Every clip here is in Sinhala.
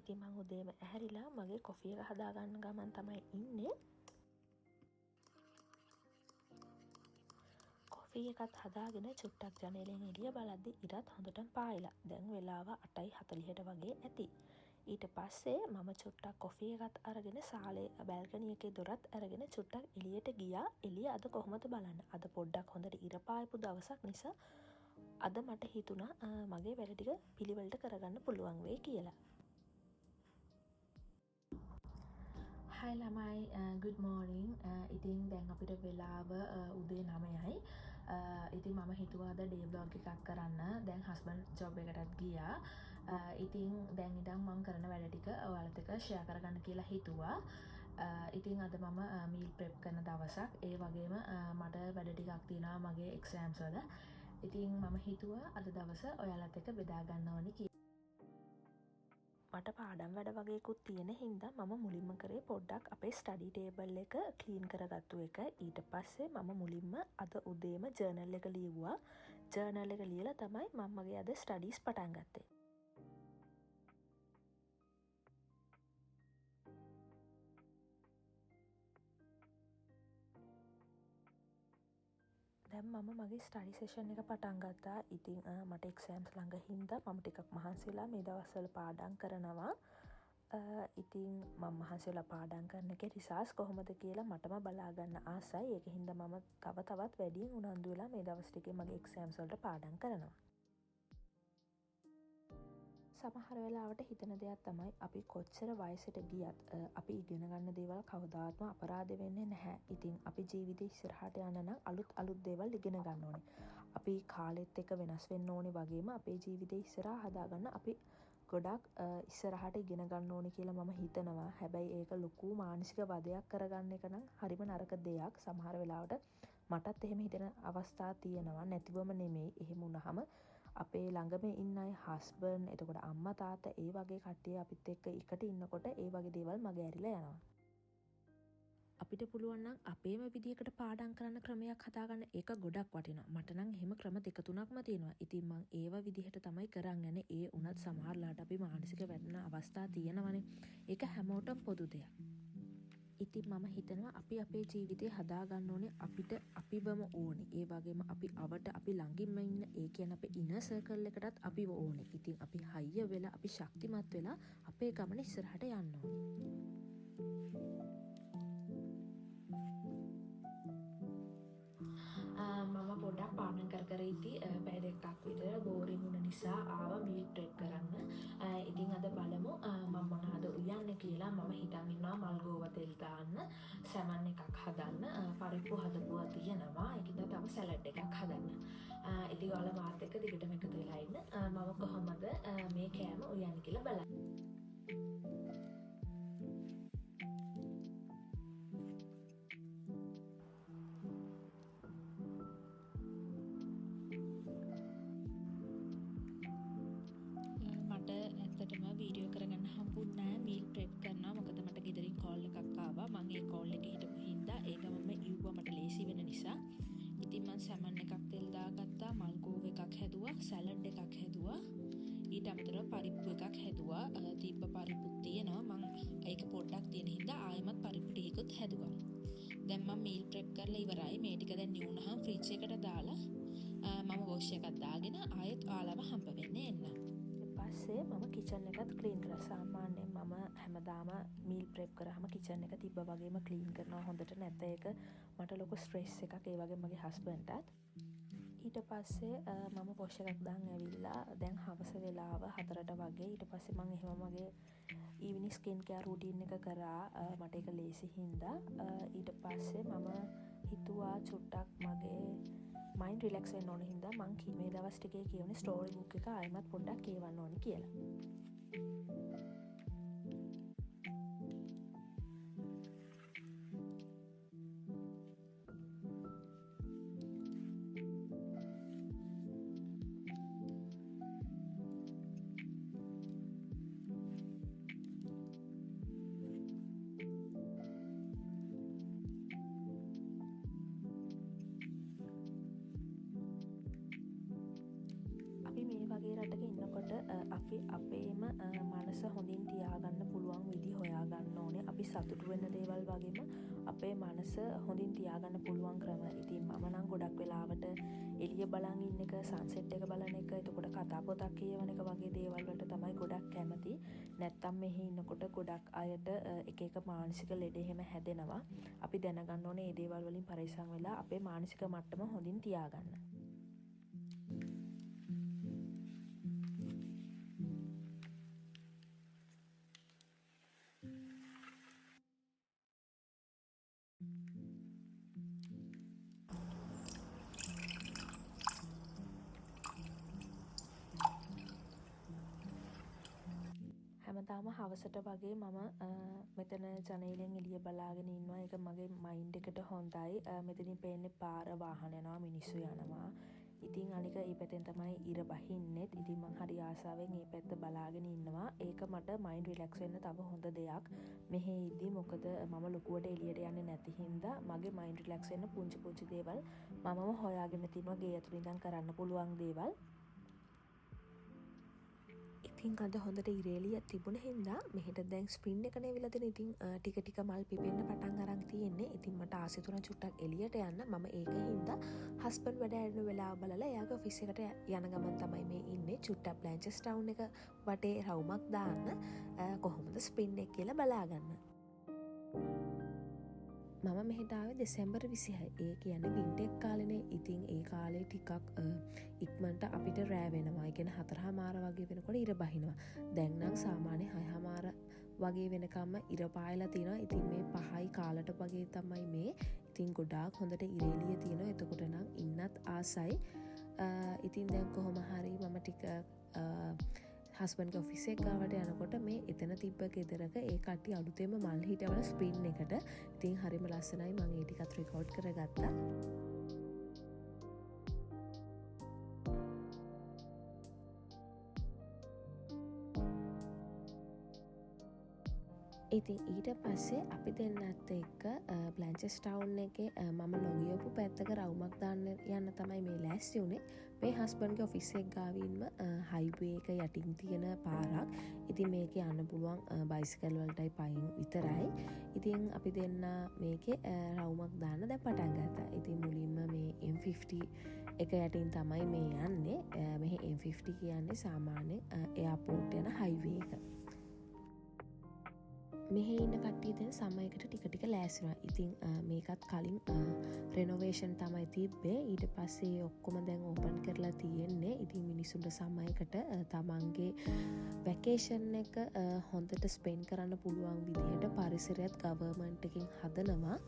ඉතින් මං උදේම ඇහැරිලා මගේ කොෆි එක හදාගන්න ගමන් තමයි ඉන්නේ. කොෆි එකත් හදාගෙන චුට්ටක් ජනේලෙන් එළිය බලද්දි ඉරත් හොඳටම පායලා. දැන් වෙලාව 8:40ට වගේ ඇති. ඊට පස්සේ මම චුට්ටක් කොෆි එකත් අරගෙන සාලේ බැල්කනි එකේ දොරත් අරගෙන චුට්ටක් එළියට ගියා. එළිය අද කොහොමද බලන්න. අද පොඩ්ඩක් හොඳට ඉර පායපු දවසක් නිසා අද මට හිතුණා මගේ වැඩ ටික පිළිවෙලට කරගන්න පුළුවන් වෙයි කියලා. Hi ළමයි, good morning. ඉතින් දැන් අපිට වෙලාව උදේ 9යි. ඉතින් මම හිතුවා අද ඩේ බ්ලොග් එකක් කරන්න. දැන් හස්බන්ඩ් ජොබ් එකටත් ගියා. ඉතින් දැන් ඉඳන් මම කරන වැඩ ටික ඔයාලත් එක්ක ෂෙයා කරගන්න කියලා හිතුවා. ඉතින් අද මම මීල් ප්‍රෙප් කරන දවසක්. ඒ වගේම මට වැඩ ටිකක් තියෙනවා මගේ එක්සෑම්ස් වල. ඉතින් මම හිතුවා අද දවස ඔයාලත් එක්ක බෙදා ගන්න ඕනි කියලා. මට පාඩම් වැඩ වගේකුත් තියෙන හින්දා මම මුලින්ම කරේ පොඩ්ඩක් අපේ ස්ටඩි ටේබල් එක ක්ලීන් කරගත්තු එක. ඊට පස්සේ මම මුලින්ම අද උදේම ජර්නල් එක ලියුවා. ජර්නල් එක ලියලා තමයි මම මගේ අද ස්ටඩීස් පටන් ගත්තේ. දැන් මම මගේ ස්ටඩි සෙෂන් එක පටන් ගත්තා. ඉතින් මට එක්සෑම්ස් ළඟ හින්දා මම ටිකක් මහන්සි වෙලා මේ දවස්වල පාඩම් කරනවා. ඉතින් මම මහන්සි වෙලා පාඩම් කරන එකේ රිසල්ට්ස් කොහොමද කියලා මටම බලා ගන්න ආසයි. ඒක හින්දා මම තවත් වැඩියෙන් උනන්දු වෙලා මේ දවස් ටිකේ මගේ එක්සෑම්ස් වලට පාඩම් කරනවා. සමහර වෙලාවට හිතන දෙයක් තමයි අපි කොච්චර වයසට ගියත් අපි ඉගෙන ගන්න දේවල් කවදාත්ම අපරාධ වෙන්නේ නැහැ. ඉතින් අපි ජීවිතේ ඉස්සරහට යන්න නම් අලුත් දේවල් ඉගෙන ගන්න ඕනේ. අපි කාලෙත් එක්ක වෙනස් වෙන්න ඕනේ වගේම අපේ ජීවිතේ ඉස්සරහා හදාගන්න අපි ගොඩක් ඉස්සරහට ඉගෙන ගන්න ඕනේ කියලා මම හිතනවා. හැබැයි ඒක ලොකු මානසික වදයක් කරගන්න එක නම් හරිම නරක දෙයක්. සමහර වෙලාවට මටත් එහෙම හිතෙන අවස්ථා තියෙනවා. නැතිවම නෙමෙයි. එහෙම වුණාම අපේ ළඟම ඉන්න අය හස්බන්ඩ් එතකොට අම්මා තාත්තා ඒ වගේ කට්ටිය අපිත් එක්ක එකට ඉන්නකොට ඒ වගේ දේවල් මගේ ඇරිලා යනවා. අපිට පුළුවන් නම් අපේම විදියකට පාඩම් කරන්න ක්‍රමයක් හදාගන්න ඒක ගොඩක් වටිනවා. මට නම් එහෙම ක්‍රම දෙක තුනක්ම තියෙනවා. ඉතින් මං ඒව විදිහට තමයි කරන් යන්නේ. ඒ උනත් සමහරලාට අපි මානසික වැටෙන අවස්ථා තියෙනවනේ. ඒක හැමෝටම පොදු දෙයක්. ඉතින් මම හිතනවා අපි අපේ ජීවිතේ හදාගන්න ඕනේ අපිට අපිවම ඕනේ. ඒ වගේම අපි අවට අපි ළඟින්ම ඉන්න ඒ කියන්නේ අපේ ඉනර් සර්කල් එකටත් අපිව ඕනේ. ඉතින් අපි හයිය වෙලා අපි ශක්තිමත් වෙලා අපේ ගමන ඉස්සරහට යන්න ඕනේ. මම පොඩ්ඩක් පාඩම් කර ඉති පැය දෙකක් විතර බෝරින් වුණ නිසා ආවා මීල් ප්‍රෙප් කරන්න. ඉතින් අද බලමු මම මොනවද උයන්නේ කියලා. මම හිතන් ඉන්නවා මල්ගෝව තෙල් දාන්න, සැමන් එකක් හදන්න, පරිප්පු හදපුවා තියෙනවා. ඒකින්ද තව සැලඩ් එකක් හදන්න. ඉතින් ඔයාලා මාත් එක්ක දිගටම එකතු වෙලා ඉන්න. මම කොහොමද මේ කෑම උයන්නේ කියලා බලන්න. ඇත්තටම වීඩියෝ කරගන්න හම්බුන්නේ නැහැ. මීල් ප්‍රෙප් කරනවා. මොකද මට ගෙදරින් කෝල් එකක් ආවා. මම ඒ කෝල් එකේ හිටපු හින්දා ඒ ගමන්ම ඉව්වා මට ලේසි වෙන නිසා. ඉතින් මම සැමන් එකක් තෙල් දාගත්තා, මල්ගෝව එකක් හැදුවා, සැලඩ් එකක් හැදුවා. ඊට අමතරව පරිප්පු එකක් හැදුවා. තිබ්බ පරිප්පුත් තියෙනවා. මම ඒක පොඩ්ඩක් තියෙන හින්දා ආයෙමත් පරිප්පු ටිකකුත් හැදුවා. දැන් මම මීල් ප්‍රෙප් කරලා ඉවරයි. මේ ටික දැන් නිවුනහම ෆ්‍රිජ් එකට දාලා මම වොෂ් එකක් දාගෙන ආයෙත් ආලම හම්බ වෙන්නේ එන්න. පස්සේ මම කිචන් එකත් ක්ලීන් කරා. සාමාන්‍යයෙන් මම හැමදාම මීල් ප්‍රෙප් කරාම කිචන් එක තිබ්බා වගේම ක්ලීන් කරනවා හොඳට. නැත්නම් ඒක මට ලොකු ස්ට්‍රෙස් එකක්. ඒ වගේම මගේ හස්බන්ඩ්ටත්. ඊට පස්සේ මම වොෂ් එකක් දාන් ඇවිල්ලා දැන් හවස වෙලාව 4ට වගේ. ඊට පස්සේ මම එහෙම මගේ ඊවිනිං ස්කින් කෙයාර් රූටින් එක කරා. මට ඒක ලේසි හින්දා. ඊට පස්සේ මම හිතුවා චුට්ටක් මගේ මයින්ඩ් රිලැක්ස් වෙන්න ඕන හින්දා මං මේ දවස් ටිකේ කියවන ස්ටෝරි බුක් එක ආයෙමත් පොඩ්ඩක් කියවන්න ඕනි කියලා. වගේ රටක ඉන්නකොට අපි අපේම මනස හොඳින් තියාගන්න පුළුවන් විදි හොයාගන්න ඕනේ. අපි සතුටු වෙන දේවල් වගේම අපේ මනස හොඳින් තියාගන්න පුළුවන් ක්‍රම. ඉතින් මම නම් ගොඩක් වෙලාවට එළිය බලන් ඉන්න එක, සන්සෙට් එක බලන එක, එතකොට කතා පොතක් කියවන එක වගේ දේවල් වලට තමයි ගොඩක් කැමති. නැත්තම් මෙහි ඉන්නකොට ගොඩක් අයට එක එක මානසික ලෙඩ එහෙම හැදෙනවා. අපි දැනගන්න ඕනේ මේ දේවල් වලින් පරිස්සම් වෙලා අපේ මානසික මට්ටම හොඳින් තියාගන්න. හැමදාම හවසට වගේ මම මෙතන ජනේලෙන් එළිය බලාගෙන ඉන්නවා. ඒක මගේ මයින්ඩ් එකට හොඳයි. මෙතනින් පේන්නේ පාර, වාහන යනවා, මිනිස්සු යනවා. ඉතින් අනික ඒ පැත්තෙන් තමයි ඉර බහින්නෙත්. ඉතින් මං හරි ආසාවෙන් මේ පැත්ත බලාගෙන ඉන්නවා. ඒක මට මයින්ඩ් රිලැක්ස් වෙන්න තව හොඳ දෙයක්. මෙහෙ ඉද්දි මොකද මම ලොකුවට එළියට යන්නේ නැති හින්දා මගේ මයින්ඩ් රිලැක්ස් වෙන්න පුංචි පුංචි දේවල් මමම හොයාගෙන තිනවා ගේ ඇතුළේ ඉඳන් කරන්න පුළුවන් දේවල්. ඉතින් අද හොඳට ඉරේලිය තිබුණ හින්දා මෙහෙට දැන් ස්ප්‍රින් එක නෙවිලා තියෙන. ඉතින් ටික ටික මල් පිපෙන්න පටන් අරන් තියෙන්නේ. ඉතින් මට ආසෙ තුන චුට්ටක් එළියට යන්න. මම ඒක හින්දා හස්බන්ඩ් වැඩ ඇරෙන වෙලාව බලලා එයාගේ ඔෆිස් එකට යන ගමන් තමයි මේ ඉන්නේ. චුට්ටක් බ්ලැන්චස් ටවුන් එක වටේ රවුමක් දාන්න කොහොමද ස්ප්‍රින් එක කියලා බලාගන්න. මම මෙහෙට ආවේ දෙසැම්බර් 26. ඒ කියන්නේ වින්ටර් කාලේනේ. ඉතින් ඒ කාලේ ටිකක් ඉක්මනට අපිට රෑ වෙනවා. ඒ කියන්නේ 4:00 වගේ වෙනකොට ඉර බහිනවා. දැන් නම් සාමාන්‍ය 6:00 වගේ වෙනකම්ම ඉර පායලා තියෙනවා. ඉතින් මේ 5යි කාලට වගේ තමයි මේ. ඉතින් ගොඩාක් හොඳට ඉරේලිය තියෙනවා. එතකොට නම් ඉන්නත් ආසයි. ඉතින් දැන් කොහොම හරි මම ටික හස්බන්ඩ්ගේ ඔෆිස් එක ගාවට යනකොට මේ එතන තිබ්බ ගෙදරක ඒ කට්ටිය අලුතෙන්ම මල් හිටවල ස්ප්‍රින් එකට. ඉතින් හරිම ලස්සනයි. මම ඒ ටිකත් රෙකෝඩ් කරගත්තා. ඉතින් ඊට පස්සේ අපි දෙන්නත් එක්ක බ්ලැන්චස් ටවුන් එකේ මම නොගියපු පැත්තක රවුමක් දාන්න යන්න තමයි මේ ලෑස්ති වුණේ. මේ හස්බන්ඩ්ගේ ඔෆිස් එක ගාවින්ම හයිවේ එක යටින් තියෙන පාරක්. ඉතින් මේකේ යන්න පුළුවන් බයිසිකල් වලටයි පයින් විතරයි. ඉතින් අපි දෙන්න මේකේ රවුමක් දාන්න දැන් පටන් ගත්තා. ඉතින් මුලින්ම මේ M50 එක යටින් තමයි මේ යන්නේ. මෙහි M50 කියන්නේ සාමාන්‍ය එයාපෝට් යන හයිවේ එක. මෙහෙ ඉන්න කට්ටිය දැන් සමයකට ටික ටික ලෑස්තිනවා. ඉතින් මේකත් කලින් රෙනොවේෂන් තමයි තිබ්බේ. ඊට පස්සේ ඔක්කොම දැන් ඕපන් කරලා තියෙන්නේ. ඉතින් මිනිස්සුන්ට සමයකට තමන්ගේ වැකේෂන් එක හොඳට ස්පෙන්ඩ් කරන්න පුළුවන් විදිහට පරිසරයත් ගවර්න්මන්ට් එකෙන් හදනවා.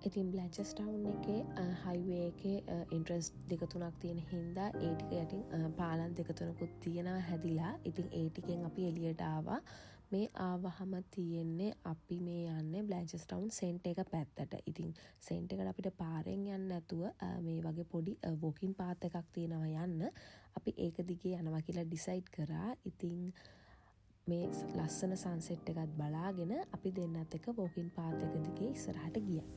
ඉතින් බ්ලැන්චස් ටවුන් එකේ හයිවේ එකේ එන්ට්‍රන්ස් දෙක තුනක් තියෙන හින්දා ඒ ටික යටින් පාලම් දෙක තුනකුත් තියෙනවා හැදිලා. ඉතින් ඒ ටිකෙන් අපි එළියට ආවා. මේ ආවහම තියෙන්නේ අපි මේ යන්නේ බ්ලැන්චස් ටවුන් සෙන්ටර් එක පැත්තට. ඉතින් සෙන්ටර් එකට අපිට පාරෙන් යන්න නැතුව මේ වගේ පොඩි වොකින් පාත් එකක් තියෙනවා යන්න. අපි ඒක දිගේ යනවා කියලා ඩිසයිඩ් කරා. ඉතින් මේ ලස්සන සන්සෙට් එකත් බලාගෙන අපි දෙන්නත් එක වොකින් පාත් එක දිගේ ඉස්සරහට ගියා.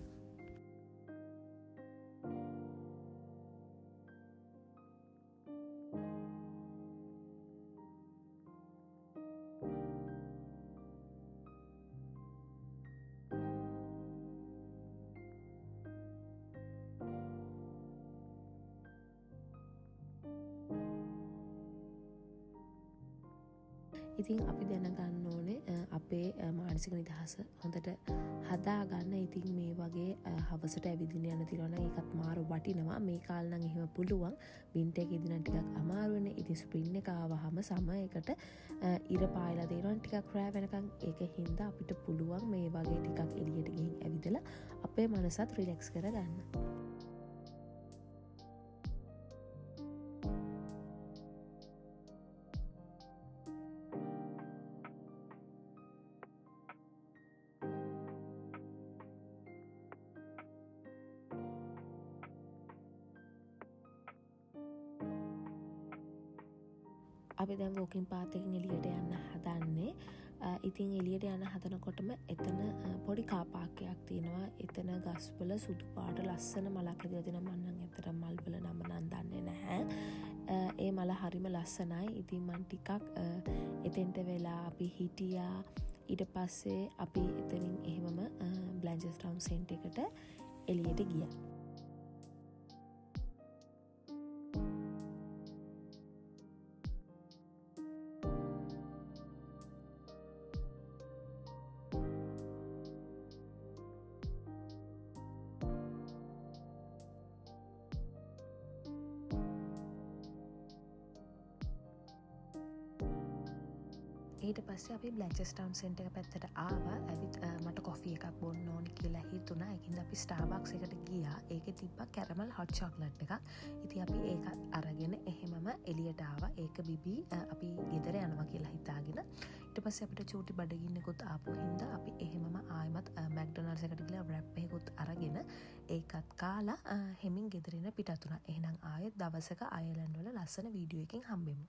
ඉතින් අපි දැනගන්න ඕනේ අපේ මානසික නිදහස හොඳට හදාගන්න. ඉතින් මේ වගේ හවසට ඇවිදින්න යන තිරවන ඒකත් මාරු වටිනවා. මේ කාලේ නම් එහෙම පුළුවන්. වින්ටර් එකේදී නම් ටිකක් අමාරු වෙන්නේ. ඉතින් ස්ප්‍රින් එක ආවහම සමයකට ඉර පායලා දෙනවා ටිකක් රෑ වෙනකන්. ඒක හින්දා අපිට පුළුවන් මේ වගේ ටිකක් එළියට ගිහින් ඇවිදලා අපේ මනසත් රිලැක්ස් කරගන්න. අපි දැන් වෝකින් පාත් එකකින් එළියට යන්න හදන්නේ. ඉතින් එළියට යන හදනකොටම එතන පොඩි කාපාක්කයක් තියෙනවා. එතන ගස්වල සුදු පාට ලස්සන මලක් හැදලා තියෙනවා. මම නම් ඇත්තට මල් වල නම නම් දන්නේ නැහැ. ඒ මල හරිම ලස්සනයි. ඉතින් මම ටිකක් එතෙන්ට වෙලා අපි හිටියා. ඊට පස්සේ අපි එතනින් එහෙමම බ්ලැන්චස් ටවුන් සෙන්ටර් එකට එළියට ගියා. ඊට පස්සේ අපි බ්ලැන්චස් ටවුන් සෙන්ටර් එක පැත්තට ආවා. ඇවිත් මට කොෆි එකක් බොන්න ඕනි කියලා හිතුණා. ඒකින්ද අපි ස්ටාර්බක්ස් එකට ගියා. ඒකේ තිබ්බා කැරමල් හොට් චොක්ලට් එකක්. ඉතින් අපි ඒකත් අරගෙන එහෙමම එළියට ආවා. ඒක බිබී අපි ගෙදර යනවා කියලා හිතාගෙන. ඊට පස්සේ අපිට චූටි බඩගින්නෙකුත් ආපු හින්දා අපි එහෙමම ආයෙමත් මැක්ඩොනල්ඩ්ස් එකට ගිහලා රැප් එකකුත් අරගෙන ඒකත් කාලා හෙමින් ගෙදරින් පිටත් වුණා. එහෙනම් ආයෙත් දවසක අයර්ලන්ඩ් වල ලස්සන වීඩියෝ එකකින් හම්බෙමු.